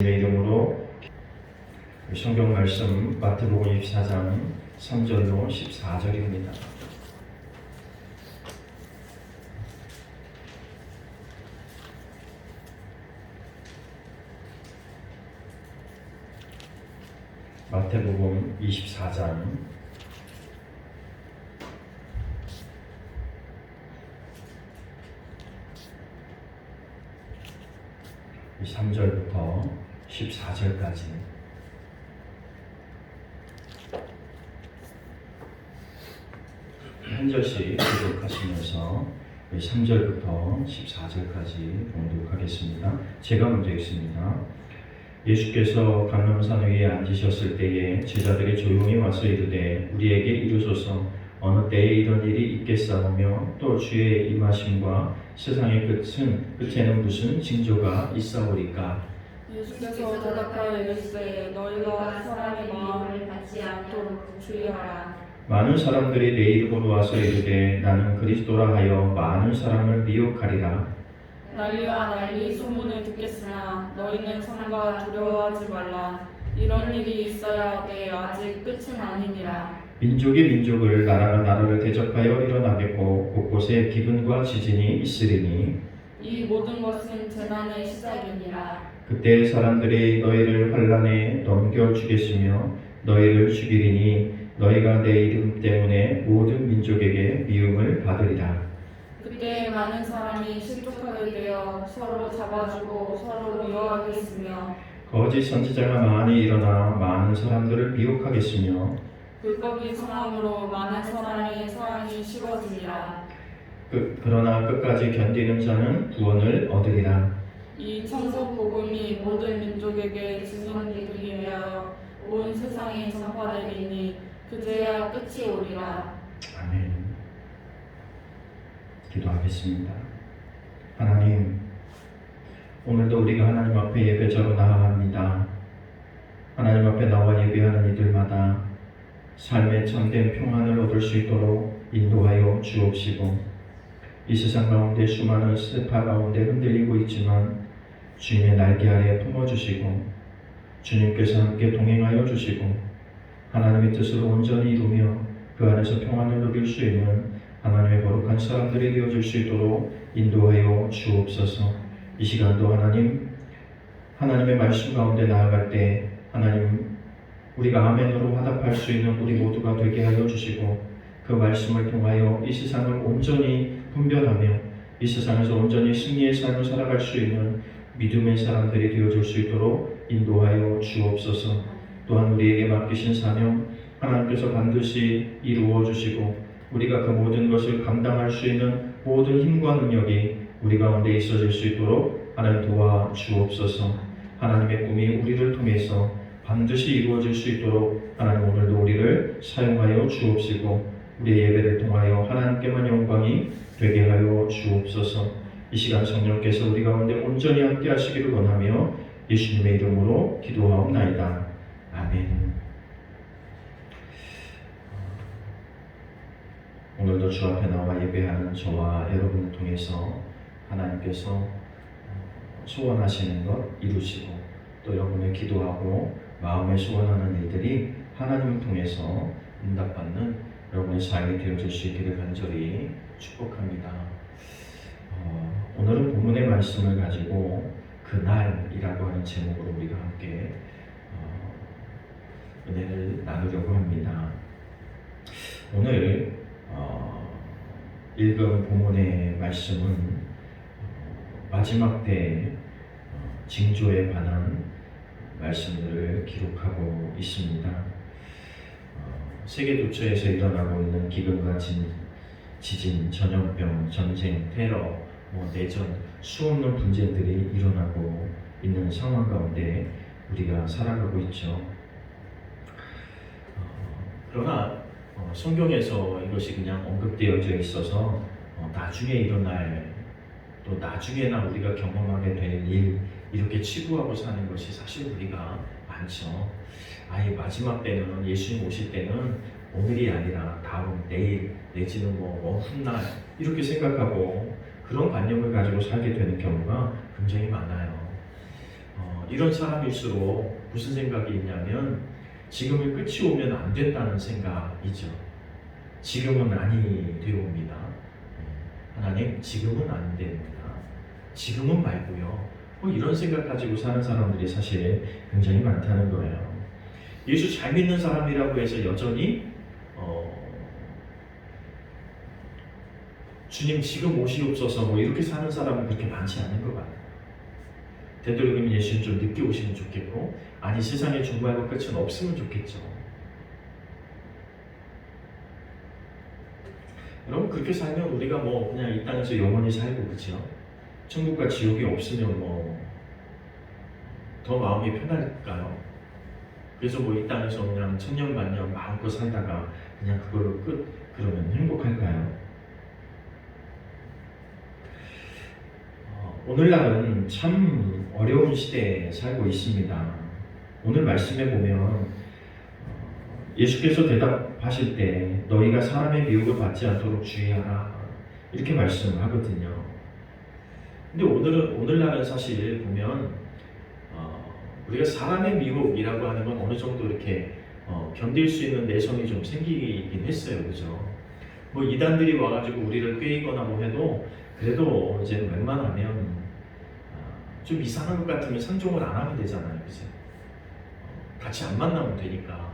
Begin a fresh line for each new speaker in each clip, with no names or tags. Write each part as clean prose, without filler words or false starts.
주님의 이름으로 성경 말씀 마태복음 24장 3절로 14절입니다. 마태복음 24장 3절부터 14절까지 한 절씩 교독하시면서 3절부터 14절까지 봉독하겠습니다. 제가 먼저 읽습니다. 예수께서 감람산 위에 앉으셨을 때에 제자들이 조용히 와서 이르되 우리에게 이르소서 어느 때에 이런 일이 있겠사오며 또 주의 임하심과 세상의 끝에는 무슨 징조가 있사오리까.
예수께서 대답하여 이르시되 너희가 사람의 마음을 받지 않도록 주의하라.
많은 사람들이 내 이름으로 와서 이르되 나는 그리스도라 하여 많은 사람을 미혹하리라.
난리와 난리 소문을 듣겠으나 너희는 삼가 두려워하지 말라. 이런 일이 있어야 하되 아직 끝은 아니니라.
민족이 민족을 나라가 나라를 대적하여 일어나겠고 곳곳에 기근과 지진이 있으리니
이 모든 것은 재난의 시작이니라.
그때 사람들이 너희를 환난에 넘겨주겠으며 너희를 죽이리니 너희가 내 이름 때문에 모든 민족에게 미움을 받으리라.
그때 많은 사람이 실족하게 되어 서로 잡아주고 서로 미워하겠으며
거짓 선지자가 많이 일어나 많은 사람들을 미혹하겠으며
불법이 성함으로 많은 사람이 사랑이 식어지니라.
그러나 끝까지 견디는 자는 구원을 얻으리라.
이 천국 복음이 모든 민족에게 증언이 되기 위하여 온 세상에 전파되리니 그제야 끝이 오리라.
아멘. 기도하겠습니다. 하나님, 오늘도 우리가 하나님 앞에 예배자로 나아갑니다. 하나님 앞에 나와 예배하는 이들마다 삶의 참된 평안을 얻을 수 있도록 인도하여 주옵시고, 이 세상 가운데 수많은 세파 가운데 흔들리고 있지만 주님의 날개 아래 품어주시고 주님께서 함께 동행하여 주시고 하나님의 뜻을 온전히 이루며 그 안에서 평안을 누릴 수 있는 하나님의 거룩한 사람들이 되어줄 수 있도록 인도하여 주옵소서. 이 시간도 하나님의 말씀 가운데 나아갈 때 하나님 우리가 아멘으로 화답할 수 있는 우리 모두가 되게 하여 주시고 그 말씀을 통하여 이 세상을 온전히 분별하며 이 세상에서 온전히 승리의 삶을 살아갈 수 있는 믿음의 사람들이 되어줄 수 있도록 인도하여 주옵소서. 또한 우리에게 맡기신 사명 하나님께서 반드시 이루어 주시고 우리가 그 모든 것을 감당할 수 있는 모든 힘과 능력이 우리 가운데 있어질 수 있도록 하나님 도와 주옵소서. 하나님의 꿈이 우리를 통해서 반드시 이루어질 수 있도록 하나님 오늘도 우리를 사용하여 주옵시고 우리의 예배를 통하여 하나님께만 영광이 되게 하여 주옵소서. 이 시간 성령께서 우리 가운데 온전히 함께 하시기를 원하며 예수님의 이름으로 기도하옵나이다. 아멘. 오늘도 주 앞에 나와 예배하는 저와 여러분을 통해서 하나님께서 소원하시는 것 이루시고 또 여러분의 기도하고 마음에 소원하는 일들이 하나님을 통해서 응답받는 여러분의 삶이 되어질 수 있기를 간절히 축복합니다. 오늘은 본문의 말씀을 가지고 그날이라고 하는 제목으로 우리가 함께 은혜를 나누려고 합니다. 오늘 읽은 본문의 말씀은 마지막 때 징조에 관한 말씀들을 기록하고 있습니다. 세계 도처에서 일어나고 있는 기근과 지진, 전염병, 전쟁, 테러, 내전, 수없는 분쟁들이 일어나고 있는 상황 가운데 우리가 살아가고 있죠. 그러나 성경에서 이것이 그냥 언급되어져 있어서 나중에 일어날 또 나중에나 우리가 경험하게 될 일 이렇게 치부하고 사는 것이 사실 우리가 많죠. 아예 마지막 때는 예수님 오실 때는 오늘이 아니라 다음, 내일 내지는 훗날 이렇게 생각하고 그런 관념을 가지고 살게 되는 경우가 굉장히 많아요. 이런 사람일수록 무슨 생각이 있냐면 지금의 끝이 오면 안 된다는 생각이죠. 지금은 아니 되옵니다. 하나님 지금은 안 됩니다. 지금은 말고요. 뭐 이런 생각 가지고 사는 사람들이 사실 굉장히 많다는 거예요. 예수 잘 믿는 사람이라고 해서 여전히 주님 지금 오시옵소서 뭐 이렇게 사는 사람은 그렇게 많지 않은 것 같아요. 되도록이면 예수님 좀 늦게 오시면 좋겠고, 아니 세상의 종말과 끝은 없으면 좋겠죠. 여러분 그렇게 살면 우리가 뭐 그냥 이 땅에서 영원히 살고 그렇죠. 천국과 지옥이 없으면 뭐 더 마음이 편할까요? 그래서 뭐 이 땅에서 그냥 천년만년 마음껏 살다가 그냥 그걸로 끝 그러면 행복할까요? 오늘날은 참 어려운 시대에 살고 있습니다. 오늘 말씀에 보면 예수께서 대답하실 때 너희가 사람의 미혹을 받지 않도록 주의하라 이렇게 말씀하거든요. 근데 오늘날은 사실 보면 우리가 사람의 미혹이라고 하는 건 어느 정도 이렇게 견딜 수 있는 내성이 좀 생기긴 했어요, 그죠? 뭐 이단들이 와가지고 우리를 꾀이거나 뭐 해도 그래도 이제 웬만하면 좀 이상한 것 같으면 상종을 안 하면 되잖아요, 그죠? 같이 안 만나면 되니까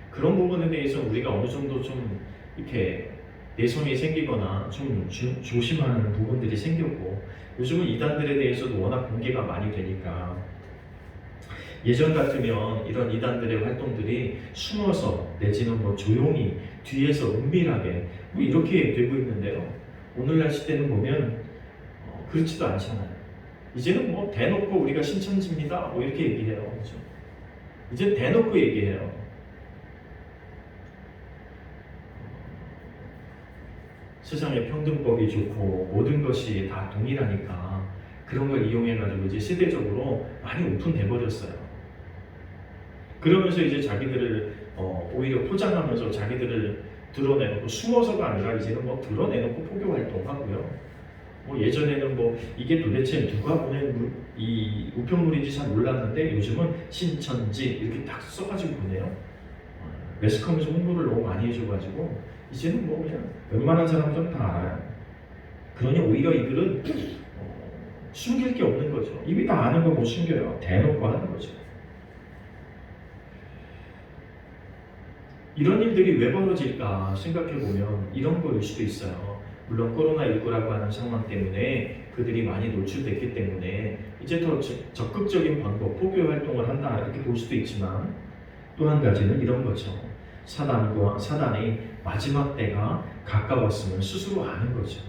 그런 부분에 대해서 우리가 어느 정도 좀 이렇게 내성이 생기거나 좀 조심하는 부분들이 생겼고, 요즘은 이단들에 대해서도 워낙 공개가 많이 되니까 예전 같으면 이런 이단들의 활동들이 숨어서 내지는 뭐 조용히 뒤에서 은밀하게 뭐 이렇게 되고 있는데요. 오늘날 시대는 보면 그렇지도 않잖아요. 이제는 뭐 대놓고 우리가 신천지입니다 뭐 이렇게 얘기해요. 그렇죠? 이제 대놓고 얘기해요. 세상에 평등법이 좋고 모든 것이 다 동일하니까 그런 걸 이용해가지고 이제 시대적으로 많이 오픈돼 버렸어요. 그러면서 이제 자기들을 오히려 포장하면서 자기들을 드러내놓고 숨어서가 아니라 이제는 뭐 드러내놓고 포교 활동하고요. 뭐 예전에는 뭐 이게 도대체 누가 보낸 이 우편물인지 잘 몰랐는데 요즘은 신천지 이렇게 딱 써가지고 보내요. 매스컴에서 홍보를 너무 많이 해줘가지고 이제는 뭐 그냥 웬만한 사람들은 다 알아요. 그러니 오히려 이들은 숨길 게 없는 거죠. 이미 다 아는 거 못 숨겨요. 대놓고 하는 거죠. 이런 일들이 왜 벌어질까 생각해보면 이런 거일 수도 있어요. 물론 코로나19라고 하는 상황 때문에 그들이 많이 노출됐기 때문에 이제 더 적극적인 방법, 포교 활동을 한다 이렇게 볼 수도 있지만, 또 한 가지는 이런 거죠. 사단의 마지막 때가 가까웠으면 스스로 아는 거죠.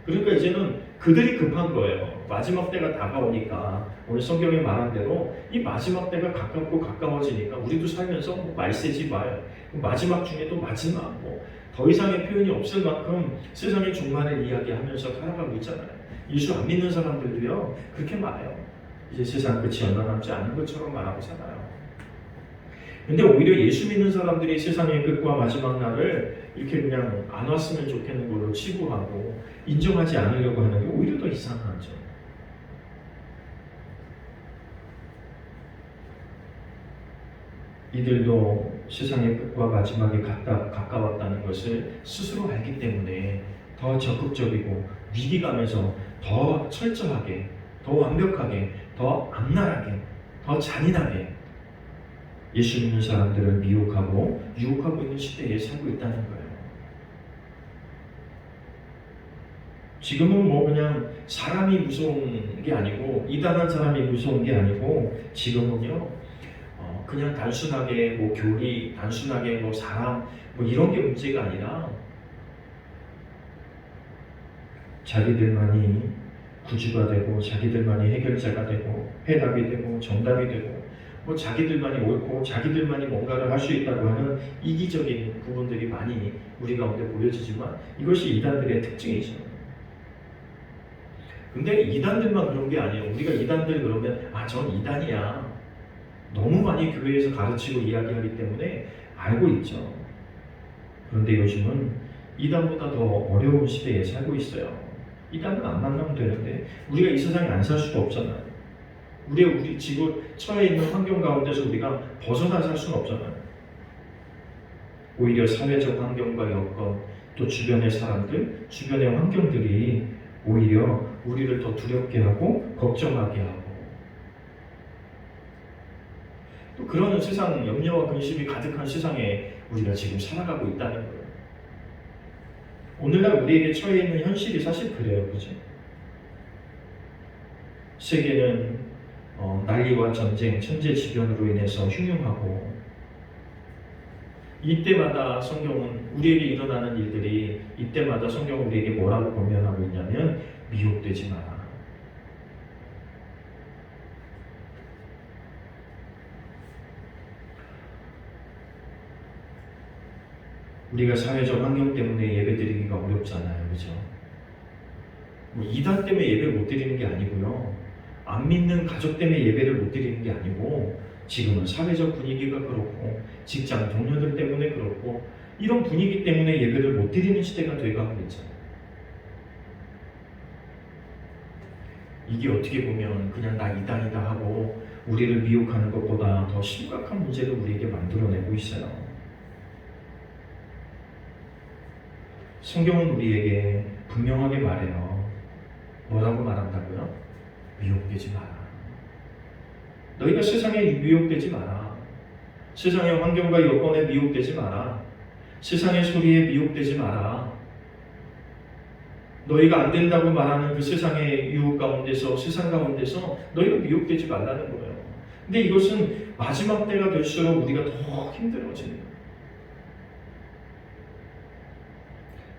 그러니까 이제는 그들이 급한 거예요. 마지막 때가 다가오니까 오늘 성경에 말한 대로 이 마지막 때가 가깝고 가까워지니까 우리도 살면서 뭐 말세지 말, 마지막 중에도 마지막, 뭐 더 이상의 표현이 없을 만큼 세상의 종말을 이야기하면서 살아가고 있잖아요. 예수 안 믿는 사람들도요 그렇게 말해요. 이제 세상 끝이 얼마 남지 않은 것처럼 말하고잖아요. 근데 오히려 예수 믿는 사람들이 세상의 끝과 마지막 날을 이렇게 그냥 안 왔으면 좋겠는 걸로 치부하고 인정하지 않으려고 하는 게 오히려 더 이상하죠. 이들도 세상의 끝과 마지막이 가까웠다는 것을 스스로 알기 때문에 더 적극적이고 위기감에서 더 철저하게, 더 완벽하게, 더 악랄하게, 더 잔인하게 예수 믿는 사람들을 미혹하고 유혹하고 있는 시대에 살고 있다는 거예요. 지금은 뭐 그냥 사람이 무서운 게 아니고, 이단한 사람이 무서운 게 아니고, 지금은요 그냥 단순하게 뭐 교리, 단순하게 뭐 사람 뭐 이런 게 문제가 아니라 자기들만이 구주가 되고 자기들만이 해결자가 되고 해답이 되고 정답이 되고 뭐 자기들만이 옳고 자기들만이 뭔가를 할 수 있다고 하는 이기적인 부분들이 많이 우리 가운데 보여지지만 이것이 이단들의 특징이죠. 근데 이단들만 그런 게 아니에요. 우리가 이단들 그러면 전 이단이야. 너무 많이 교회에서 가르치고 이야기하기 때문에 알고 있죠. 그런데 요즘은 이단보다 더 어려운 시대에 살고 있어요. 이단은 안 만나면 되는데 우리가 이 세상에 안 살 수도 없잖아요. 우리 지금 처해 있는 환경 가운데서 우리가 벗어나 살 수는 없잖아요. 오히려 사회적 환경과 여건, 또 주변의 사람들, 주변의 환경들이 오히려 우리를 더 두렵게 하고 걱정하게 하고, 또 그러는 세상, 염려와 근심이 가득한 세상에 우리가 지금 살아가고 있다는 거예요. 오늘날 우리에게 처해 있는 현실이 사실 그래요, 그죠? 세계는 난리와 전쟁, 천재지변으로 인해서 흉흉하고, 이때마다 성경은 우리에게 일어나는 일들이, 이때마다 성경은 우리에게 뭐라고 권면하고 있냐면 미혹되지 마라. 우리가 사회적 환경 때문에 예배드리기가 어렵잖아요, 그죠? 뭐 이단 때문에 예배를 못 드리는 게 아니고요, 안 믿는 가족 때문에 예배를 못 드리는 게 아니고, 지금은 사회적 분위기가 그렇고 직장 동료들 때문에 그렇고 이런 분위기 때문에 예배를 못 드리는 시대가 돼가고 있잖아요. 이게 어떻게 보면 그냥 나 이단이다 하고 우리를 미혹하는 것보다 더 심각한 문제를 우리에게 만들어내고 있어요. 성경은 우리에게 분명하게 말해요. 뭐라고 말한다고요? 미혹되지 마라. 너희가 세상에 미혹되지 마라. 세상의 환경과 여건에 미혹되지 마라. 세상의 소리에 미혹되지 마라. 너희가 안 된다고 말하는 그 세상의 유혹 가운데서, 세상 가운데서 너희가 미혹되지 말라는 거예요. 근데 이것은 마지막 때가 될수록 우리가 더 힘들어지는 거예요.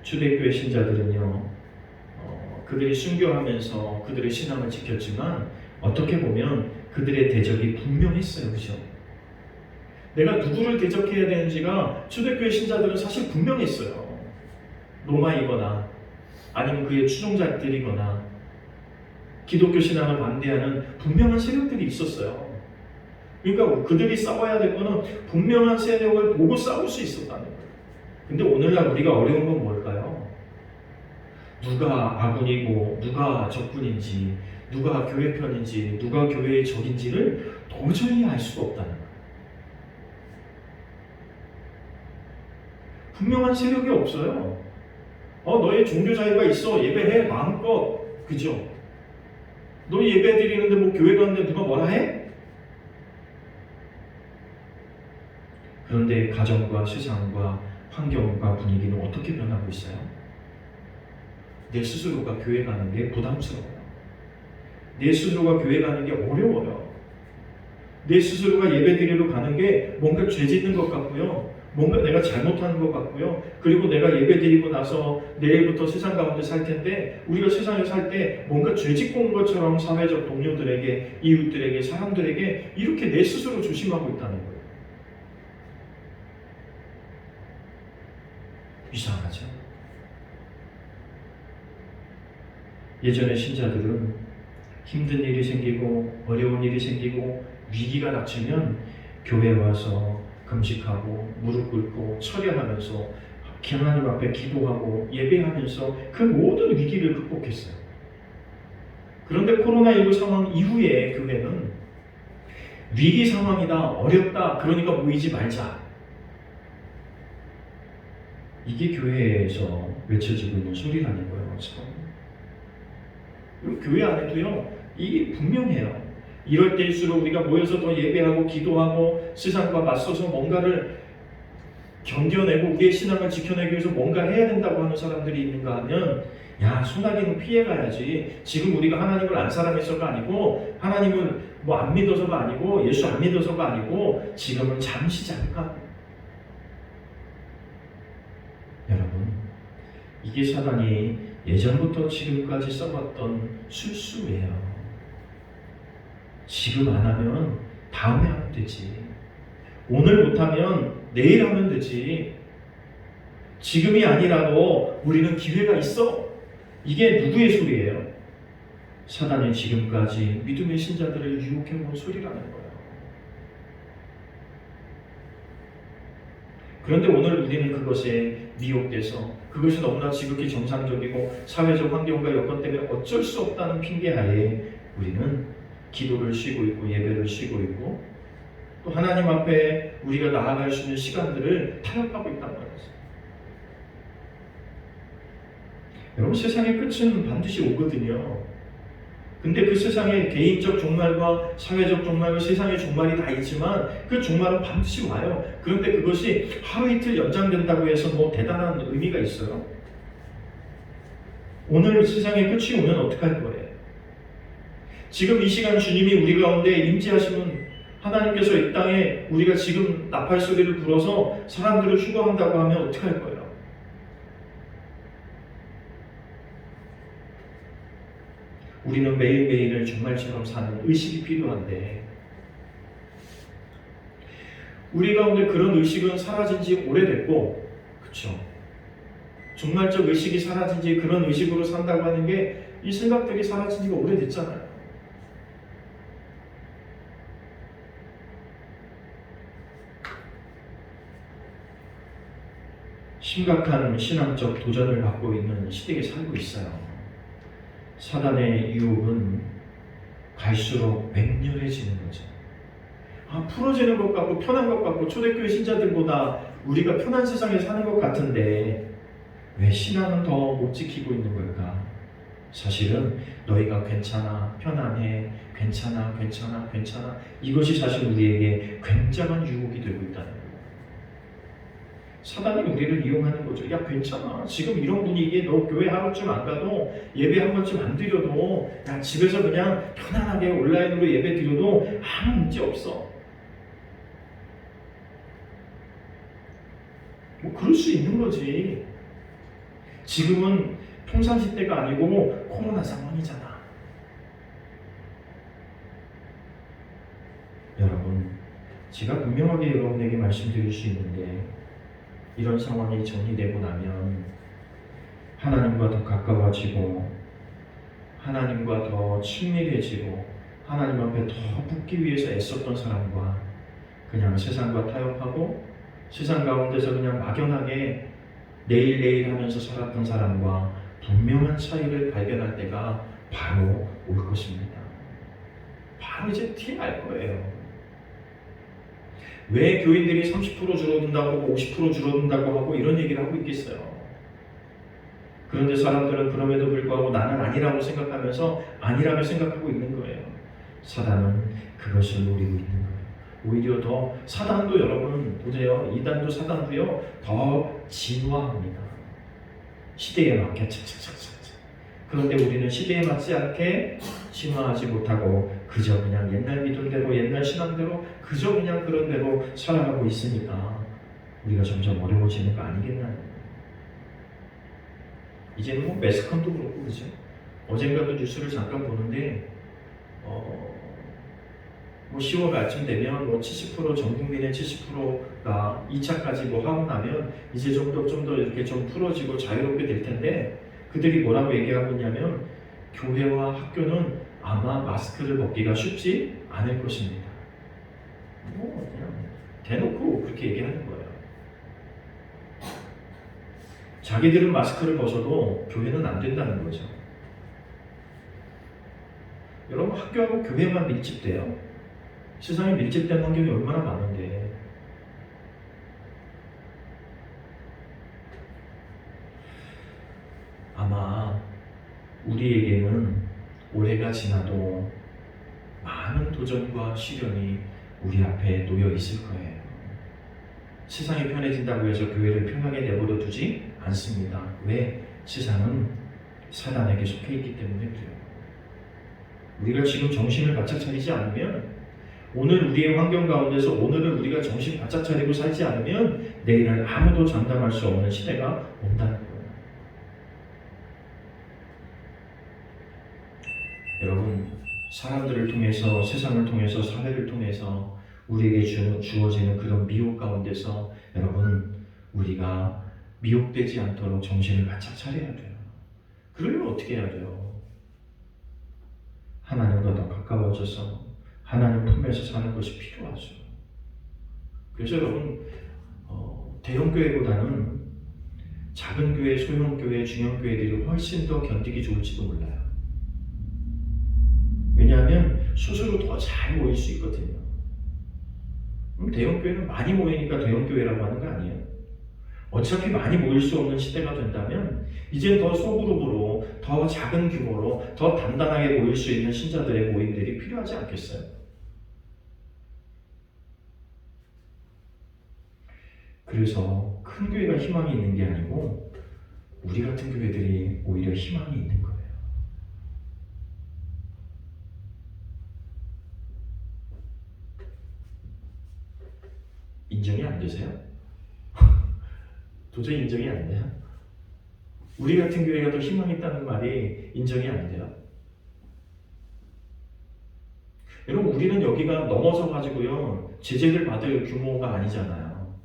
초대교회 신자들은요, 그들이 순교하면서 그들의 신앙을 지켰지만 어떻게 보면 그들의 대적이 분명했어요. 그죠? 내가 누구를 대적해야 되는지가 초대교회 신자들은 사실 분명했어요. 로마이거나 아니면 그의 추종자들이거나 기독교 신앙을 반대하는 분명한 세력들이 있었어요. 그러니까 그들이 싸워야 될 거는 분명한 세력을 보고 싸울 수 있었다는 거예요. 근데 오늘날 우리가 어려운 건 뭘까요? 누가 아군이고 누가 적군인지, 누가 교회 편인지, 누가 교회의 적인지를 도저히 알 수가 없다는 거예요. 분명한 세력이 없어요. 너의 종교 자유가 있어. 예배해. 마음껏. 그죠? 너 예배 드리는데 뭐 교회 가는데 누가 뭐라 해? 그런데 가정과 세상과 환경과 분위기는 어떻게 변하고 있어요? 내 스스로가 교회 가는 게 부담스러워요. 내 스스로가 교회 가는 게 어려워요. 내 스스로가 예배 드리러 가는 게 뭔가 죄 짓는 것 같고요. 뭔가 내가 잘못하는 것 같고요. 그리고 내가 예배 드리고 나서 내일부터 세상 가운데 살 텐데, 우리가 세상에 살 때 뭔가 죄 짓고 온 것처럼 사회적 동료들에게, 이웃들에게, 사람들에게 이렇게 내 스스로 조심하고 있다는 거예요. 이상하죠? 예전에 신자들은 힘든 일이 생기고 어려운 일이 생기고 위기가 닥치면 교회에 와서 금식하고 무릎 꿇고 철야하면서 하나님 앞에 기도하고 예배하면서 그 모든 위기를 극복했어요. 그런데 코로나19 상황 이후에 교회는 위기 상황이다, 어렵다, 그러니까 모이지 말자. 이게 교회에서 외쳐지고 있는 소리라는 거예요. 그리고 교회 안에도요, 이게 분명해요. 이럴 때일수록 우리가 모여서 더 예배하고 기도하고 세상과 맞서서 뭔가를 견뎌내고 우리의 신앙을 지켜내기 위해서 뭔가 해야 된다고 하는 사람들이 있는가 하면, 야, 소나기는 피해가야지. 지금 우리가 하나님을 안 사랑해서가 아니고, 하나님을 뭐 안 믿어서가 아니고, 예수 안 믿어서가 아니고, 지금은 잠시 잠깐. 여러분, 이게 사단이 예전부터 지금까지 써왔던 술수예요. 지금 안 하면 다음에 하면 되지. 오늘 못하면 내일 하면 되지. 지금이 아니라도 우리는 기회가 있어. 이게 누구의 소리예요? 사단이 지금까지 믿음의 신자들을 유혹해온 소리라는 거예요. 그런데 오늘 우리는 그것에 미혹돼서 그것이 너무나 지극히 정상적이고 사회적 환경과 여건 때문에 어쩔 수 없다는 핑계하에 우리는 기도를 쉬고 있고 예배를 쉬고 있고 또 하나님 앞에 우리가 나아갈 수 있는 시간들을 타협하고 있단 말이죠. 여러분, 세상의 끝은 반드시 오거든요. 근데 그 세상에 개인적 종말과 사회적 종말과 세상의 종말이 다 있지만 그 종말은 반드시 와요. 그런데 그것이 하루 이틀 연장된다고 해서 뭐 대단한 의미가 있어요? 오늘 세상의 끝이 오면 어떡할 거예요? 지금 이 시간 주님이 우리 가운데 임재하시면 하나님께서 이 땅에 우리가 지금 나팔 소리를 불어서 사람들을 휴거한다고 하면 어떡할 거예요? 우리는 매일매일을 종말처럼 사는 의식이 필요한데 우리 가운데 그런 의식은 사라진 지 오래됐고, 그렇죠? 종말적 의식이 사라진 지 그런 의식으로 산다고 하는 게 이 생각들이 사라진 지가 오래됐잖아요. 심각한 신앙적 도전을 받고 있는 시대에 살고 있어요. 사단의 유혹은 갈수록 맹렬해지는 거죠. 풀어지는 것 같고 편한 것 같고 초대교회 신자들보다 우리가 편한 세상에 사는 것 같은데 왜 신앙은 더 못 지키고 있는 걸까? 사실은 너희가 괜찮아, 편안해, 괜찮아, 괜찮아, 괜찮아 이것이 사실 우리에게 굉장한 유혹이 되고 있다는 거예요. 사단이 우리를 이용하는 거죠. 야, 괜찮아. 지금 이런 분위기에 너 교회 하루쯤 안 가도 예배 한 번쯤 안 드려도 야, 집에서 그냥 편안하게 온라인으로 예배 드려도 아무 문제 없어. 뭐 그럴 수 있는 거지. 지금은 평상시 때가 아니고 코로나 상황이잖아. 여러분, 제가 분명하게 여러분에게 말씀드릴 수 있는데 이런 상황이 정리되고 나면 하나님과 더 가까워지고 하나님과 더 친밀해지고 하나님 앞에 더 붙기 위해서 애썼던 사람과 그냥 세상과 타협하고 세상 가운데서 그냥 막연하게 내일 하면서 살았던 사람과 분명한 차이를 발견할 때가 바로 올 것입니다. 바로 이제 티 날 거예요. 왜 교인들이 30% 줄어든다고 50% 줄어든다고 하고 이런 얘기를 하고 있겠어요? 그런데 사람들은 그럼에도 불구하고 나는 아니라고 생각하면서 아니라고 생각하고 있는 거예요. 사단은 그것을 노리고 있는 거예요. 오히려 더 사단도 여러분 보세요. 이단도 사단도요 더 진화합니다. 시대에 맞게 착착착착. 그런데 우리는 시대에 맞지 않게 진화하지 못하고 그저 그냥 옛날 믿음대로 옛날 신앙대로 그저 그냥 그런 대로 살아가고 있으니까 우리가 점점 어려워지는 거 아니겠나요? 이제는 뭐 매스컴도 그렇고 그죠? 어젠가도 뉴스를 잠깐 보는데 뭐 10월 말쯤 되면 뭐 70% 전 국민의 70%가 2차까지 뭐 하고 나면 이제 좀 더 이렇게 좀 풀어지고 자유롭게 될 텐데 그들이 뭐라고 얘기하고 있냐면 교회와 학교는 아마 마스크를 벗기가 쉽지 않을 것입니다. 뭐 그냥 대놓고 그렇게 얘기하는 거예요. 자기들은 마스크를 벗어도 교회는 안 된다는 거죠. 여러분, 학교하고 교회만 밀집돼요. 세상에 밀집된 환경이 얼마나 많은데. 아마 우리에게는 올해가 지나도 많은 도전과 시련이 우리 앞에 놓여 있을 거예요. 세상이 편해진다고 해서 교회를 편하게 내버려 두지 않습니다. 왜? 세상은 사단에게 속해 있기 때문에 그래요. 우리가 지금 정신을 바짝 차리지 않으면 오늘 우리의 환경 가운데서 오늘은 우리가 정신 바짝 차리고 살지 않으면 내일은 아무도 장담할 수 없는 시대가 온다는 거예요. 여러분, 사람들을 통해서 세상을 통해서 사회를 통해서 우리에게 주어지는 그런 미혹 가운데서 여러분 우리가 미혹되지 않도록 정신을 바짝 차려야 돼요. 그러려면 어떻게 해야 돼요? 하나님과 더 가까워져서 하나님 품에서 사는 것이 필요하죠. 그래서 여러분 대형 교회보다는 작은 교회, 소형 교회, 중형 교회들이 훨씬 더 견디기 좋을지도 몰라요. 왜냐하면 스스로 더 잘 모일 수 있거든요. 대형교회는 많이 모이니까 대형교회라고 하는 거 아니에요? 어차피 많이 모일 수 없는 시대가 된다면 이제 더 소그룹으로, 더 작은 규모로, 더 단단하게 모일 수 있는 신자들의 모임들이 필요하지 않겠어요? 그래서 큰 교회가 희망이 있는 게 아니고 우리 같은 교회들이 오히려 희망이 있는 거예요. 인정이 안 되세요? 도저히 인정이 안 돼요? 우리 같은 교회가 더 희망이 있다는 말이 인정이 안 돼요? 여러분, 우리는 여기가 넘어서 가지고요 제재를 받을 규모가 아니잖아요.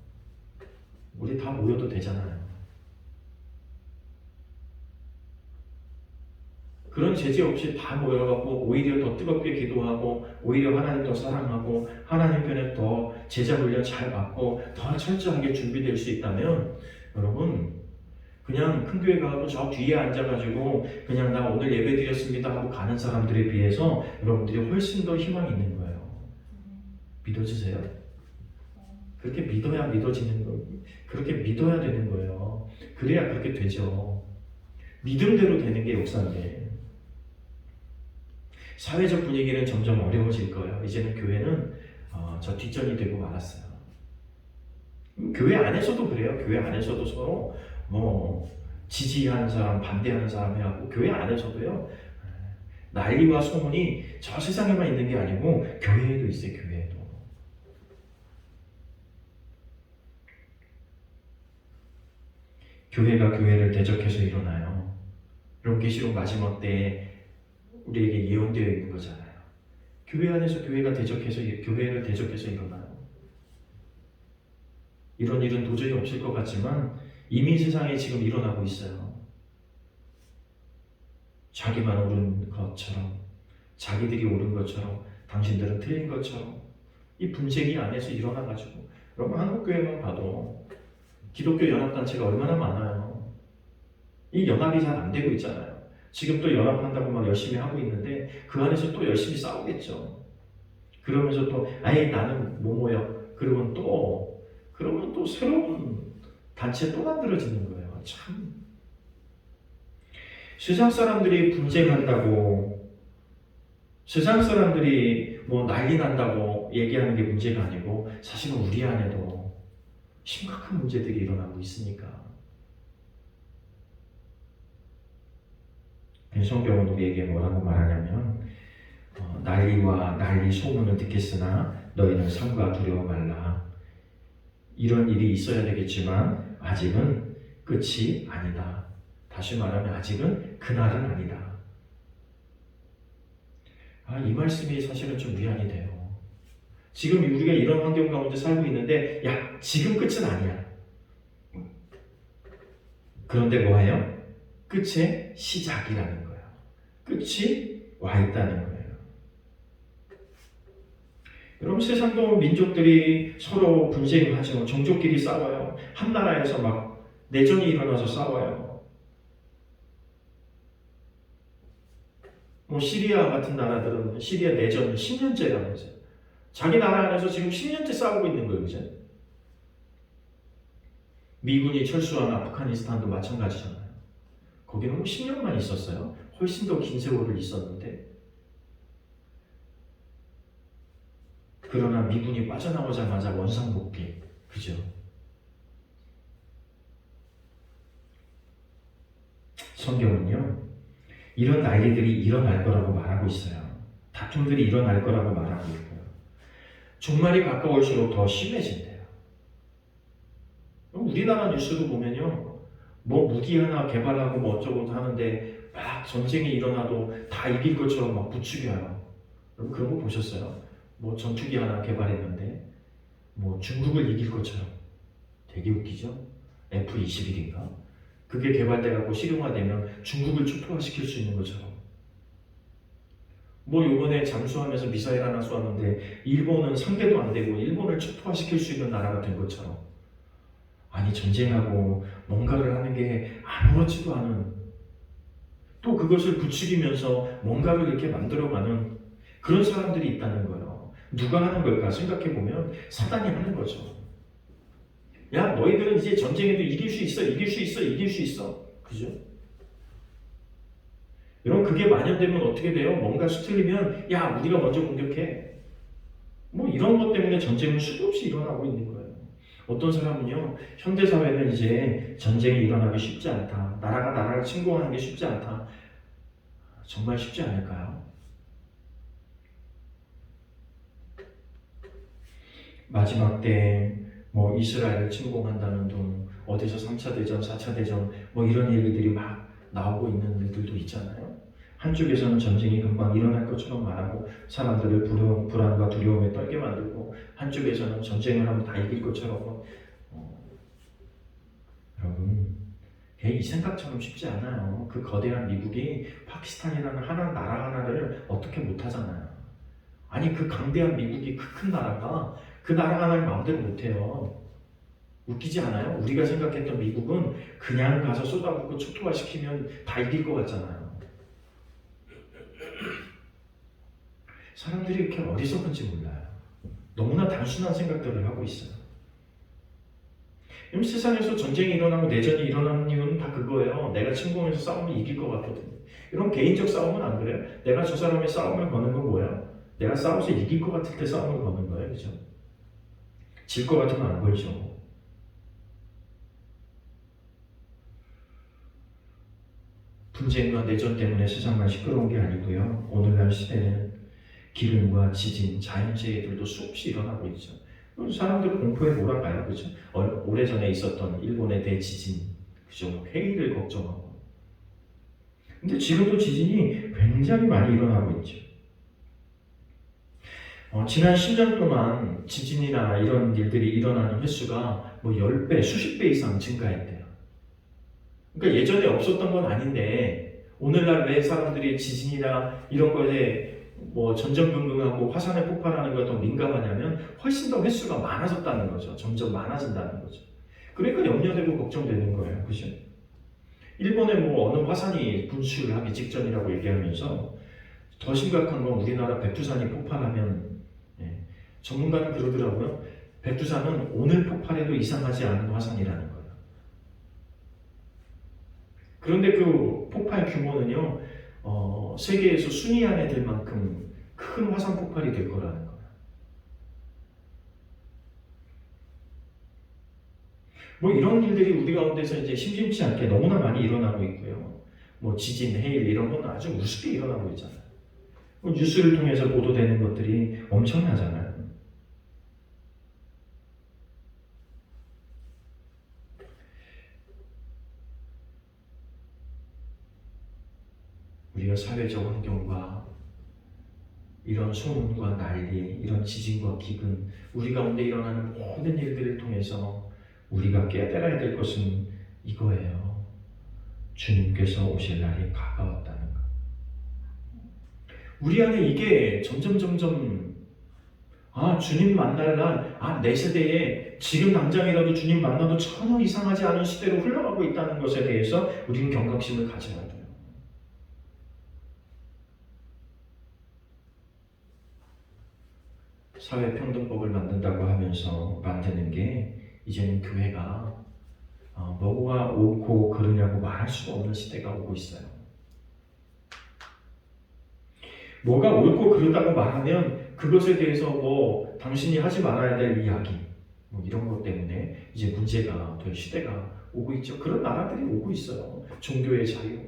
우리 다 모여도 되잖아요. 그런 제재 없이 다 모여갖고 오히려 더 뜨겁게 기도하고 오히려 하나님 더 사랑하고 하나님 편에 더 제자 훈련 잘 받고 더 철저하게 준비될 수 있다면 여러분, 그냥 큰 교회 가고 저 뒤에 앉아가지고 그냥 나 오늘 예배 드렸습니다 하고 가는 사람들에 비해서 여러분들이 훨씬 더 희망이 있는 거예요. 믿어지세요? 그렇게 믿어야 믿어지는 거, 그렇게 믿어야 되는 거예요. 그래야 그렇게 되죠. 믿음대로 되는 게 역사인데. 사회적 분위기는 점점 어려워질 거예요. 이제는 교회는 저 뒷전이 되고 말았어요. 교회 안에서도 그래요. 교회 안에서도 서로 뭐 지지하는 사람, 반대하는 사람 해갖고 교회 안에서도요 난리와 소문이 저 세상에만 있는 게 아니고 교회에도 있어요. 교회에도. 교회가 교회를 대적해서 일어나요. 여러분, 계시록 마지막 때에 우리에게 예언되어 있는 거잖아요. 교회 안에서 교회를 대적해서 일어나요. 이런 일은 도저히 없을 것 같지만 이미 세상에 지금 일어나고 있어요. 자기만 옳은 것처럼, 자기들이 옳은 것처럼, 당신들은 틀린 것처럼 이 분쟁이 안에서 일어나가지고, 여러분, 한국교회만 봐도 기독교 연합단체가 얼마나 많아요. 이 연합이 잘 안 되고 있잖아요. 지금 또 연합한다고 막 열심히 하고 있는데 그 안에서 또 열심히 싸우겠죠. 그러면서 또 아예 나는 못 모여. 그러면 또 새로운 단체 또 만들어지는 거예요. 참. 세상 사람들이 분쟁한다고, 세상 사람들이 뭐 난리 난다고 얘기하는 게 문제가 아니고 사실은 우리 안에도 심각한 문제들이 일어나고 있으니까. 성경은 우리에게 뭐라고 말하냐면 난리와 난리 소문을 듣겠으나 너희는 삼가 두려워 말라. 이런 일이 있어야 되겠지만 아직은 끝이 아니다. 다시 말하면 아직은 그날은 아니다. 이 말씀이 사실은 좀 위안이 돼요. 지금 우리가 이런 환경 가운데 살고 있는데 야, 지금 끝은 아니야. 그런데 뭐예요? 끝의 시작이라는 거예요. 끝이 와 있다는 거예요. 여러분, 세상도 민족들이 서로 분쟁하죠. 종족끼리 싸워요. 한 나라에서 막 내전이 일어나서 싸워요. 뭐 시리아 같은 나라들은 시리아 내전 10년째라면서요. 자기 나라 안에서 지금 10년째 싸우고 있는 거예요. 이제 미군이 철수한 아프가니스탄도 마찬가지잖아요. 거기는 뭐 10년만 있었어요. 훨씬 더 긴 세월을 있었는데, 그러나 미군이 빠져나오자마자 원상복귀. 그죠? 성경은요, 이런 난리들이 일어날 거라고 말하고 있어요. 다툼들이 일어날 거라고 말하고 있고요. 종말이 가까울수록 더 심해진대요. 우리나라 뉴스도 보면요, 뭐 무기 하나 개발하고 뭐 어쩌고 하는데 막 전쟁이 일어나도 다 이길 것처럼 막 부추겨요. 여러분, 그런 거 보셨어요? 뭐 전투기 하나 개발했는데 뭐 중국을 이길 것처럼. 되게 웃기죠? F-21인가? 그게 개발돼갖고 실용화되면 중국을 초토화시킬 수 있는 것처럼. 뭐 요번에 잠수하면서 미사일 하나 쏘았는데 일본은 상대도 안 되고 일본을 초토화시킬 수 있는 나라가 된 것처럼. 아니, 전쟁하고 뭔가를 하는 게 아무렇지도 않은, 또 그것을 부추기면서 뭔가를 이렇게 만들어가는 그런 사람들이 있다는 거예요. 누가 하는 걸까 생각해보면 사단이 하는 거죠. 야, 너희들은 이제 전쟁에도 이길 수 있어, 이길 수 있어, 이길 수 있어. 그죠? 여러분, 그게 만연되면 어떻게 돼요? 뭔가 수틀리면 야, 우리가 먼저 공격해. 뭐 이런 것 때문에 전쟁은 수도 없이 일어나고 있는 거예요. 어떤 사람은요, 현대사회는 이제 전쟁이 일어나기 쉽지 않다. 나라가 나라를 침공하는 게 쉽지 않다. 정말 쉽지 않을까요? 마지막 때 뭐 이스라엘을 침공한다는 둥, 어디서 3차 대전, 4차 대전 뭐 이런 얘기들이 막 나오고 있는 일들도 있잖아요. 한쪽에서는 전쟁이 금방 일어날 것처럼 말하고 사람들을 불안과 두려움에 떨게 만들고, 한쪽에서는 전쟁을 하면 다 이길 것처럼 여러분, 이 생각처럼 쉽지 않아요. 그 거대한 미국이 파키스탄이라는 나라 하나를 어떻게 못하잖아요. 아니, 그 강대한 미국이 그 큰 나라가 그 나라 하나를 마음대로 못해요. 웃기지 않아요? 우리가 생각했던 미국은 그냥 가서 쏟아붓고 초토화시키면 다 이길 것 같잖아요. 사람들이 이렇게 어리석은지 몰라요. 너무나 단순한 생각들을 하고 있어요. 세상에서 전쟁이 일어나고 내전이 일어나는 이유는 다 그거예요. 내가 침공해서 싸우면 이길 것 같거든. 이런 개인적 싸움은 안 그래요. 내가 저 사람의 싸움을 거는 건 뭐예요? 내가 싸워서 이길 것 같을 때 싸움을 거는 거예요. 그죠? 질 것 같으면 안 걸죠. 분쟁과 내전 때문에 세상만 시끄러운 게 아니고요. 오늘날 시대는 기근과 지진, 자연재해들도 수없이 일어나고 있죠. 사람들 공포에 몰아가요. 그죠? 오래전에 있었던 일본의 대지진, 그죠? 해일을 걱정하고. 근데 지금도 지진이 굉장히 많이 일어나고 있죠. 지난 10년 동안 지진이나 이런 일들이 일어나는 횟수가 뭐 10배, 수십 배 이상 증가했대요. 그러니까 예전에 없었던 건 아닌데, 오늘날 왜 사람들이 지진이나 이런 거에 뭐 전전긍긍하고 화산에 폭발하는 거에 더 민감하냐면 훨씬 더 횟수가 많아졌다는 거죠. 점점 많아진다는 거죠. 그러니까 염려되고 걱정되는 거예요. 그죠? 일본에 뭐 어느 화산이 분출하기 직전이라고 얘기하면서 더 심각한 건 우리나라 백두산이 폭발하면, 전문가는 그러더라고요. 백두산은 오늘 폭발해도 이상하지 않은 화산이라는 거예요. 그런데 그 폭발 규모는요, 세계에서 순위 안에 들 만큼 큰 화산 폭발이 될 거라는 거예요. 뭐 이런 일들이 우리 가운데서 이제 심심치 않게 너무나 많이 일어나고 있고요. 뭐 지진, 해일 이런 건 아주 우습게 일어나고 있잖아요. 뭐 뉴스를 통해서 보도되는 것들이 엄청나잖아요. 우리가 사회적 환경과 이런 소문과 난리, 이런 지진과 기근, 우리 가운데 일어나는 모든 일들을 통해서 우리가 깨달아야 될 것은 이거예요. 주님께서 오실 날이 가까웠다는 것. 우리 안에 이게 점점 주님 만날 날, 내 세대에 지금 당장이라도 주님 만나도 전혀 이상하지 않은 시대로 흘러가고 있다는 것에 대해서 우리는 경각심을 가져야 돼요. 사회평등법을 만든다고 하면서 만드는 게 이제는 교회가 뭐가 옳고 그르냐고 말할 수가 없는 시대가 오고 있어요. 뭐가 옳고 그르다고 말하면 그것에 대해서 뭐 당신이 하지 말아야 될 이야기, 뭐 이런 것 때문에 이제 문제가 될 시대가 오고 있죠. 그런 나라들이 오고 있어요. 종교의 자유.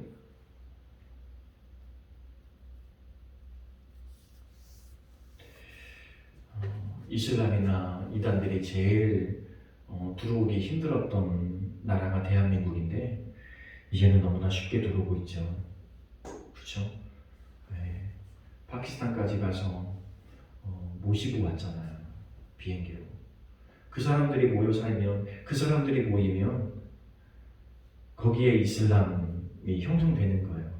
이슬람이나 이단들이 제일 들어오기 힘들었던 나라가 대한민국인데 이제는 너무나 쉽게 들어오고 있죠. 그렇죠? 네. 파키스탄까지 가서 모시고 왔잖아요. 비행기로. 그 사람들이 모여 살면, 그 사람들이 모이면 거기에 이슬람이 형성되는 거예요.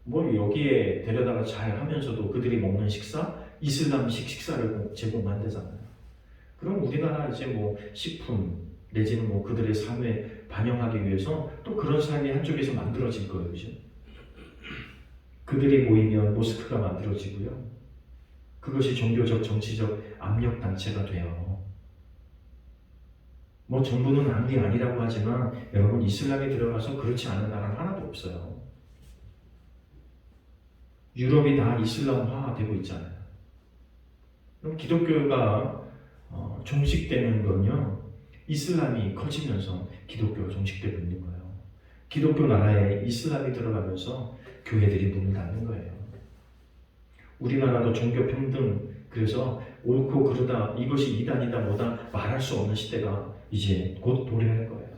뭐 여기에 데려다가 잘 하면서도 그들이 먹는 식사, 이슬람식 식사를 제공한대잖아요. 그럼 우리나라 이제 뭐 식품 내지는 뭐 그들의 삶에 반영하기 위해서 또 그런 삶이 한쪽에서 만들어질 거예요. 그죠? 그들이 모이면 모스크가 만들어지고요. 그것이 종교적, 정치적 압력 단체가 돼요. 뭐 정부는 아무리 아니라고 하지만 여러분 이슬람에 들어가서 그렇지 않은 나라는 하나도 없어요. 유럽이 다 이슬람화되고 있잖아요. 그럼 기독교가 종식되는 건요, 이슬람이 커지면서 기독교가 종식되고 있는 거예요. 기독교 나라에 이슬람이 들어가면서 교회들이 문을 닫는 거예요. 우리나라도 종교 평등, 그래서 옳고 그르다, 이것이 이단이다 뭐다 말할 수 없는 시대가 이제 곧 도래할 거예요.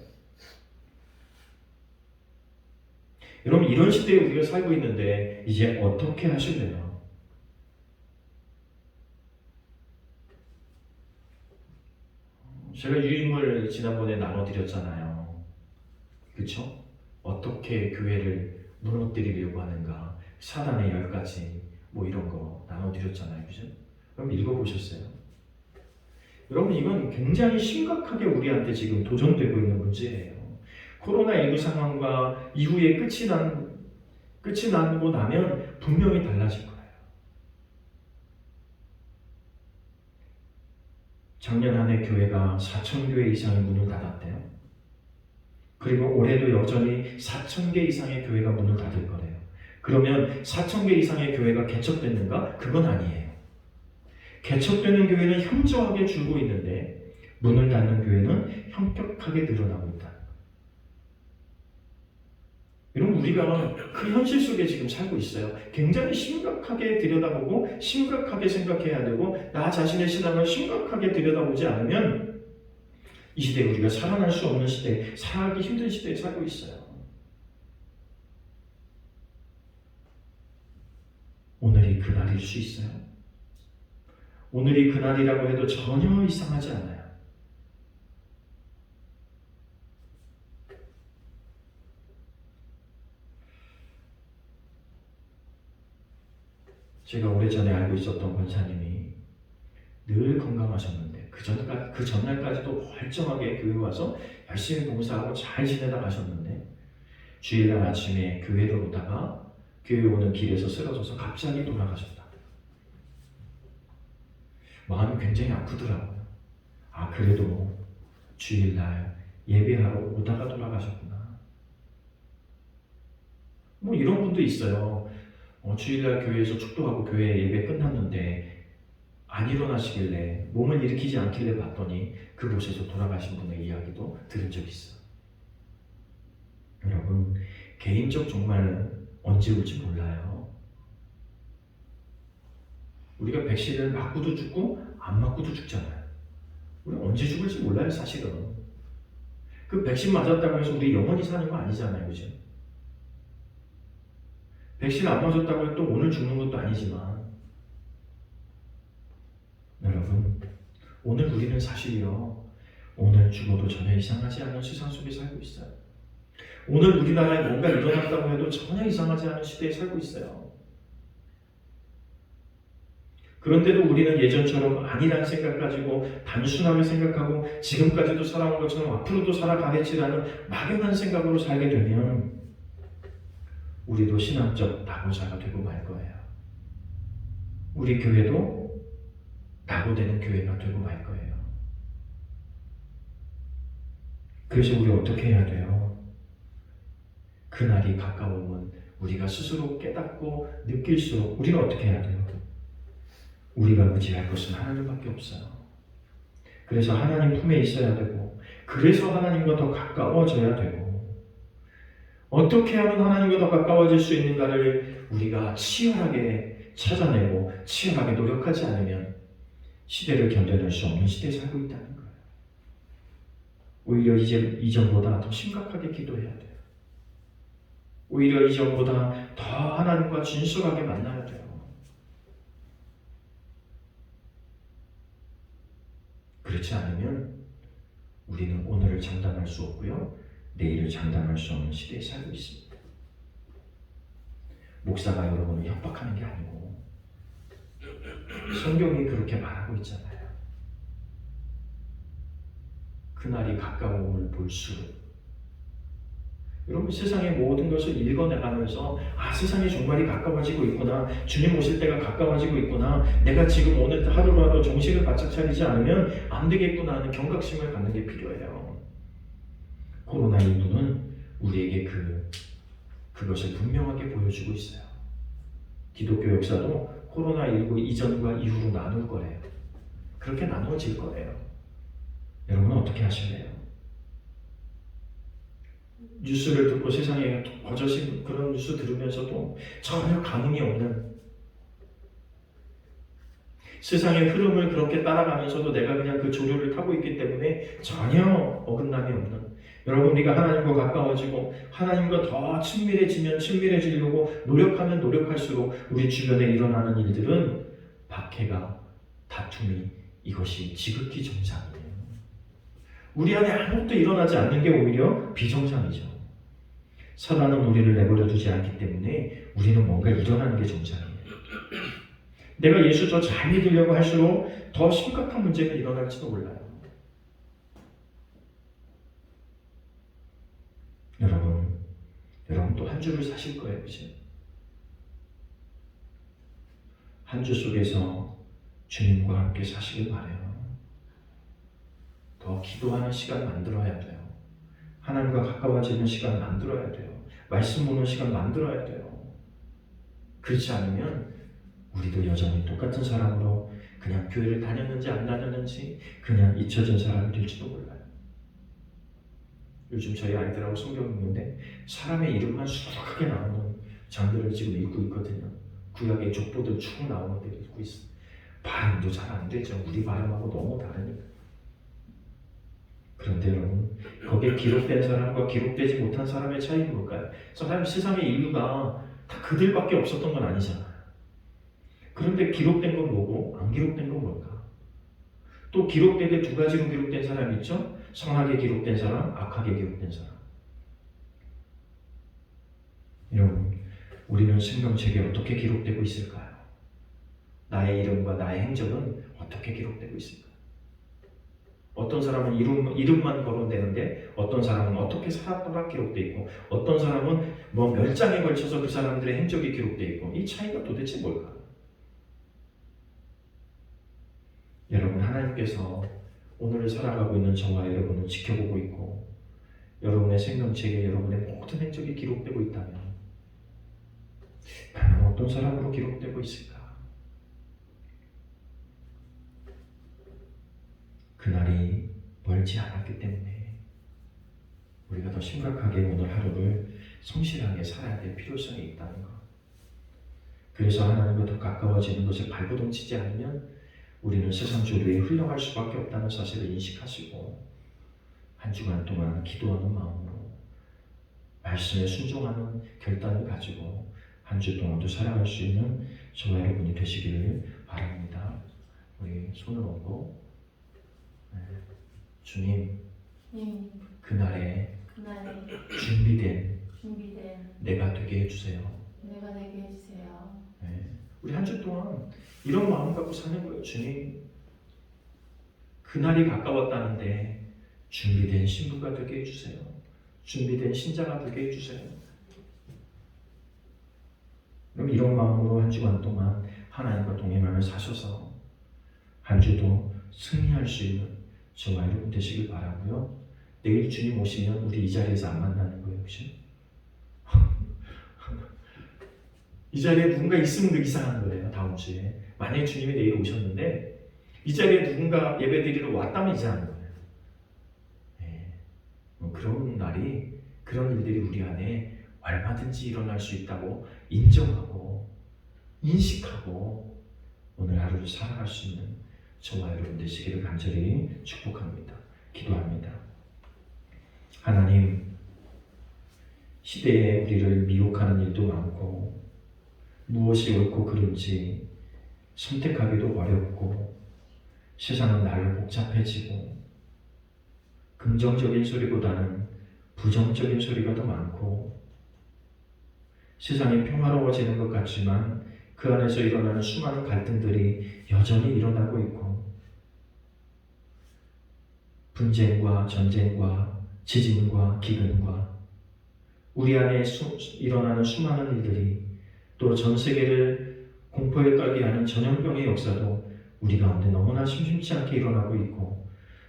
여러분, 이런 시대에 우리가 살고 있는데 이제 어떻게 하실래요? 제가 유인물 지난번에 나눠드렸잖아요. 그렇죠? 어떻게 교회를 무너뜨리려고 하는가, 사단의 10가지 뭐 이런 거 나눠드렸잖아요. 그죠? 그럼 읽어보셨어요? 여러분, 이건 굉장히 심각하게 우리한테 지금 도전되고 있는 문제예요. 코로나19 상황과 이후에 끝이 나고 나면 분명히 달라질 거예요. 작년 한 해 교회가 4,000교회 이상의 문을 닫았대요. 그리고 올해도 여전히 4,000개 이상의 교회가 문을 닫을 거래요. 그러면 4,000개 이상의 교회가 개척됐는가? 그건 아니에요. 개척되는 교회는 현저하게 줄고 있는데 문을 닫는 교회는 현격하게 늘어나고 있다. 여러분, 우리가 그 현실 속에 지금 살고 있어요. 굉장히 심각하게 들여다보고 심각하게 생각해야 되고 나 자신의 신앙을 심각하게 들여다보지 않으면 이 시대에 우리가 살아날 수 없는 시대, 살기 힘든 시대에 살고 있어요. 오늘이 그날일 수 있어요. 오늘이 그날이라고 해도 전혀 이상하지 않아요. 제가 오래전에 알고 있었던 권사님이 늘 건강하셨는데 그 전날까지도 멀쩡하게 교회 와서 열심히 봉사하고 잘 지내다 가셨는데 주일날 아침에 교회로 오다가 교회 오는 길에서 쓰러져서 갑자기 돌아가셨다. 마음이 굉장히 아프더라고요. 아, 그래도 주일날 예배하러 오다가 돌아가셨구나. 뭐 이런 분도 있어요. 주일날 교회에서 축도하고 교회 예배 끝났는데 안 일어나시길래 몸을 일으키지 않길래 봤더니 그곳에서 돌아가신 분의 이야기도 들은 적이 있어요. 여러분, 개인적 정말 언제 올지 몰라요. 우리가 백신을 맞고도 죽고 안 맞고도 죽잖아요. 우리 언제 죽을지 몰라요, 사실은. 그 백신 맞았다고 해서 우리 영원히 사는 거 아니잖아요, 그죠? 백신 안 맞았다고 해서 또 오늘 죽는 것도 아니지만, 여러분, 오늘 우리는 사실이요, 오늘 죽어도 전혀 이상하지 않은 세상 속에 살고 있어요. 오늘 우리나라에 뭔가 일어났다고 해도 전혀 이상하지 않은 시대에 살고 있어요. 그런데도 우리는 예전처럼 아니란 생각 가지고 단순하게 생각하고 지금까지도 살아온 것처럼 앞으로도 살아가겠지라는 막연한 생각으로 살게 되면 우리도 신앙적 낙오자가 되고 말 거예요. 우리 교회도 낙오되는 교회가 되고 말 거예요. 그래서 우리 어떻게 해야 돼요? 그날이 가까우면 우리가 스스로 깨닫고 느낄수록 우리는 어떻게 해야 돼요? 우리가 의지할 것은 하나님밖에 없어요. 그래서 하나님 품에 있어야 되고, 그래서 하나님과 더 가까워져야 되고, 어떻게 하면 하나님과 더 가까워질 수 있는가를 우리가 치열하게 찾아내고 치열하게 노력하지 않으면 시대를 견뎌낼 수 없는 시대에 살고 있다는 거예요. 오히려 이전보다 더 심각하게 기도해야 돼요. 오히려 이전보다 더 하나님과 진솔하게 만나야 돼요. 그렇지 않으면 우리는 오늘을 장담할 수 없고요, 내일을 장담할 수 없는 시대에 살고 있습니다. 목사가 여러분을 협박하는 게 아니고 성경이 그렇게 말하고 있잖아요. 그날이 가까움을 볼수록 여러분 세상의 모든 것을 읽어내가면서 세상이 정말이 가까워지고 있구나, 주님 오실 때가 가까워지고 있구나, 내가 지금 오늘 하루라도 정신을 바짝 차리지 않으면 안 되겠구나 하는 경각심을 갖는 게 필요해요. 코로나19는 우리에게 그것을 분명하게 보여주고 있어요. 기독교 역사도 코로나19 이전과 이후로 나눌 거래요. 그렇게 나누어질 거예요. 여러분은 어떻게 하실래요? 뉴스를 듣고 세상에 버젓이 그런 뉴스 들으면서도 전혀 감흥이 없는, 세상의 흐름을 그렇게 따라가면서도 내가 그냥 그 조류를 타고 있기 때문에 전혀 어긋남이 없는, 여러분 우리가 하나님과 가까워지고 하나님과 더 친밀해지면 친밀해지려고 노력하면 노력할수록 우리 주변에 일어나는 일들은 박해가, 다툼이, 이것이 지극히 정상이에요. 우리 안에 아무것도 일어나지 않는 게 오히려 비정상이죠. 사단은 우리를 내버려 두지 않기 때문에 우리는 뭔가 일어나는 게 정상이에요. 내가 예수 더 잘 믿으려고 할수록 더 심각한 문제가 일어날지도 몰라요. 여러분 또 한 주를 사실 거예요, 그죠? 한 주 속에서 주님과 함께 사시길 바래요. 더 기도하는 시간 만들어야 돼요. 하나님과 가까워지는 시간 만들어야 돼요. 말씀 보는 시간 만들어야 돼요. 그렇지 않으면 우리도 여전히 똑같은 사람으로 그냥 교회를 다녔는지 안 다녔는지 그냥 잊혀진 사람이 될지도 몰라요. 요즘 저희 아이들하고 성경 읽는데 사람의 이름만 수두룩하게 나오는 장들을 지금 읽고 있거든요. 구약의 족보들 쭉 나오는 데 읽고 있어요. 발음도 잘 안 되죠. 우리 발음하고 너무 다르니까. 그런데 여러분, 거기에 기록된 사람과 기록되지 못한 사람의 차이는 뭘까요? 세상의 인류가 다 그들밖에 없었던 건 아니잖아요. 그런데 기록된 건 뭐고 안 기록된 건 뭘까? 또 기록되게 두 가지로 기록된 사람이 있죠? 선하게 기록된 사람, 악하게 기록된 사람. 여러분, 우리는 생명책에 어떻게 기록되고 있을까요? 나의 이름과 나의 행적은 어떻게 기록되고 있을까요? 어떤 사람은 이름만 거론되는데 어떤 사람은 어떻게 살았다가 기록되어 있고 어떤 사람은 몇 장에 걸쳐서 그 사람들의 행적이 기록되어 있고 이 차이가 도대체 뭘까? 여러분, 하나님께서 오늘을 살아가고 있는 저와 여러분을 지켜보고 있고 여러분의 생명책에 여러분의 모든 행적이 기록되고 있다면 나는 어떤 사람으로 기록되고 있을까? 그날이 멀지 않았기 때문에 우리가 더 심각하게 오늘 하루를 성실하게 살아야 될 필요성이 있다는 것. 그래서 하나님과 더 가까워지는 것에 발버둥 치지 않으면 우리는 세상 조류에 흘러갈 수밖에 없다는 사실을 인식하시고 한 주간 동안 기도하는 마음으로 말씀에 순종하는 결단을 가지고 한 주 동안도 살아갈 수 있는 저와 여러분이 되시기를 바랍니다. 우리 손을 얹고 주님, 그날에 준비된 내가 되게 해주세요. 우리 한 주 동안 이런 마음 갖고 사는 거예요. 주님, 그날이 가까웠다는데 준비된 신부가 되게 해주세요. 준비된 신자가 되게 해주세요. 그럼 이런 마음으로 한 주간 동안 하나님과 동행하며 사셔서 한 주도 승리할 수 있는 저와 여러분 되시길 바라고요. 내일 주님 오시면 우리 이 자리에서 안 만나는 거예요, 혹시? 이 자리에 누군가 있으면 이상한 거예요. 다음 주에 만약에 주님이 내일 오셨는데 이 자리에 누군가 예배드리러 왔다면 이상한 거예요. 그런 날이, 그런 일들이 우리 안에 얼마든지 일어날 수 있다고 인정하고 인식하고 오늘 하루를 살아갈 수 있는 저와 여러분 되시기를 간절히 축복합니다. 기도합니다. 하나님, 시대에 우리를 미혹하는 일도 많고 무엇이 옳고 그른지 선택하기도 어렵고 세상은 날로 복잡해지고 긍정적인 소리보다는 부정적인 소리가 더 많고 세상이 평화로워지는 것 같지만 그 안에서 일어나는 수많은 갈등들이 여전히 일어나고 있고 분쟁과 전쟁과 지진과 기근과 우리 안에 일어나는 수많은 일들이 또 전 세계를 공포에 떨게 하는 전염병의 역사도 우리 가운데 너무나 심심치 않게 일어나고 있고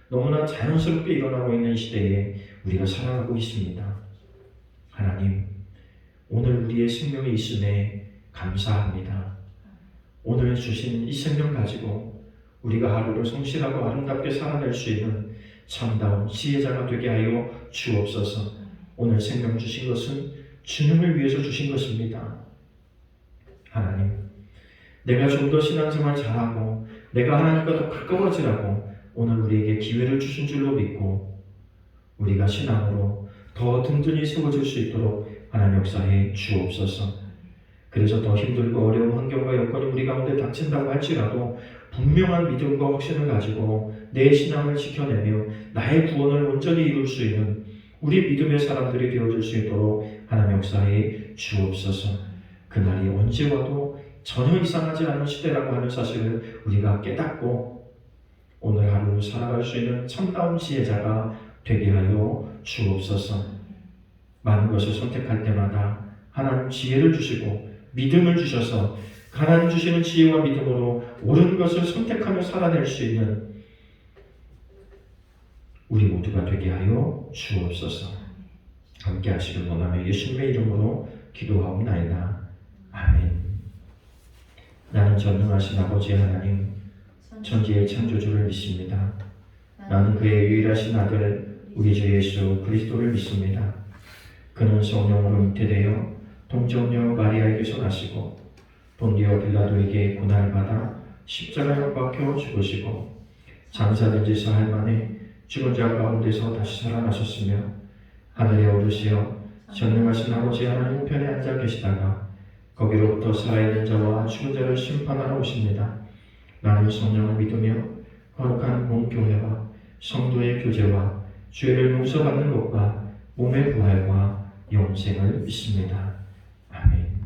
너무나 자연스럽게 일어나고 있는 시대에 우리가 살아가고 있습니다. 하나님, 오늘 우리의 생명이 있음에 감사합니다. 오늘 주신 이 생명 가지고 우리가 하루를 성실하고 아름답게 살아낼 수 있는 참다운 지혜자가 되게 하여 주옵소서. 오늘 생명 주신 것은 주님을 위해서 주신 것입니다. 하나님, 내가 좀 더 신앙생활 잘하고 내가 하나님과 더 가까워지라고 오늘 우리에게 기회를 주신 줄로 믿고 우리가 신앙으로 더 든든히 세워질 수 있도록 하나님 역사해 주옵소서. 그래서 더 힘들고 어려운 환경과 여건이 우리 가운데 닥친다고 할지라도 분명한 믿음과 확신을 가지고 내 신앙을 지켜내며 나의 구원을 온전히 이룰 수 있는 우리 믿음의 사람들이 되어줄 수 있도록 하나님 역사해 주옵소서. 그날이 언제 와도 전혀 이상하지 않은 시대라고 하는 사실을 우리가 깨닫고 오늘 하루 살아갈 수 있는 참다운 지혜자가 되게 하여 주옵소서. 많은 것을 선택할 때마다 하나님 지혜를 주시고 믿음을 주셔서 하나님 주시는 지혜와 믿음으로 옳은 것을 선택하며 살아낼 수 있는 우리 모두가 되게 하여 주옵소서. 함께 하시길 원하며 예수님의 이름으로 기도하옵나이다. 아멘. 나는 전능하신 아버지 하나님 천지의 창조주를 믿습니다. 나는 그의 유일하신 아들 우리 주 예수 그리스도를 믿습니다. 그는 성령으로 잉태되어 동정녀 마리아에게서 나시고 본디오 빌라도에게 고난을 받아 십자가에 못 박혀 죽으시고 장사된 지 사흘 만에 죽은 자 가운데서 다시 살아나셨으며 하늘에 오르시어 전능하신 아버지 하나님 편에 앉아 계시다가 거기로부터 살아있는 자와 죽은 자를 심판하러 오십니다. 나는 성령을 믿으며 거룩한 공교회와 성도의 교제와 죄를 용서받는 것과 몸의 부활과 영생을 믿습니다.